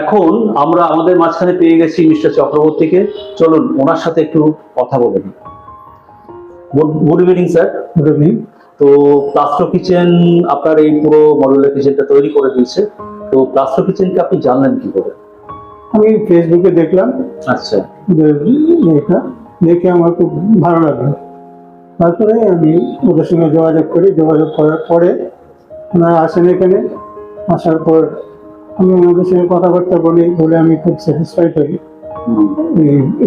এখন আমরা আমাদের মাঝখানে পেয়ে গেছি মিস্টার চক্রবর্তীকে। চলুন ওনার সাথে একটু কথা বলে নিই। Good evening sir. Good evening. তো প্লাস্টো কিচেন আপনার এই পুরো মডুলার কিচেনটা তৈরি করে দিয়েছে। তো প্লাস্টো কিচেনকে আপনি জানলেন কি করে? আমি ফেসবুকে দেখলাম, আচ্ছা এটা দেখে আমার খুব ভালো লাগলো। তারপরে আমি ওদের সঙ্গে যোগাযোগ করি, যোগাযোগ করার পরে ওনারা আসেন এখানে। আসার পর আমি ওনাদের সঙ্গে কথাবার্তা বলে আমি খুব স্যাটিসফাইড হই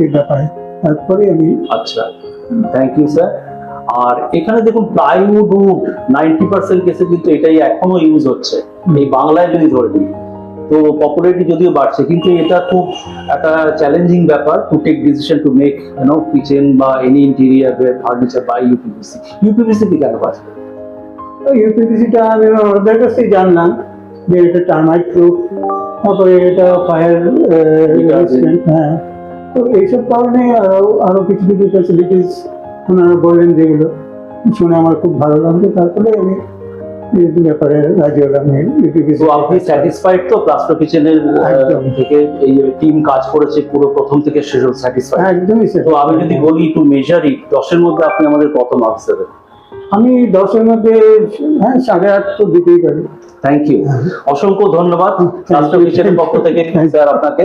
এই ব্যাপারে। তারপরে আমি আচ্ছা, থ্যাংক ইউ স্যার। আর এখানে দেখুন প্লাইউড উড 90% কেসে কিন্তু এটাই এখনো ইউজ হচ্ছে এই বাংলায় যদি ধরে দিই। তো পপুলারিটি যদিও বাড়ছে, কিন্তু এটা খুব একটা চ্যালেঞ্জিং ব্যাপার to take decision to make kitchen বা এনি ইন্টেরিয়ার ফার্নিচার বা ইউপিভিসি। ইউপিভিসি কি কেন বাঁচবে? ইউপিভিসিটা আমি ওদের কাছ থেকে জানলাম যে এটা টার্মাইট প্রুফ, তারপরে এটা ফায়ার রেজিস্ট্যান্ট। হ্যাঁ, তো এইসব কারণে আরো কিছু কিছু ফ্যাসিলিটিস ওনারা বললেন, যেগুলো শুনে আমার খুব ভালো লাগলো। তারপরে আমি এই ব্যাপারে রাজি হলাম। তো আপনি স্যাটিসফাইড তো প্লাস্টো কিচেনের একদম। থেকে? এই টিম কাজ করেছে পুরো প্রথম থেকে শেষ স্যাটিসফাইড? একদমই তো আমি যদি বলি টু মেজার ইট, 10-এর মধ্যে আপনি আমাদের কত মার্কস দেবেন? আমি 10-এর মধ্যে 8.5 তো দিতেই পারি। থ্যাংক ইউ, অসংখ্য ধন্যবাদ প্লাস্টো কিচেনের পক্ষ থেকে স্যার আপনাকে।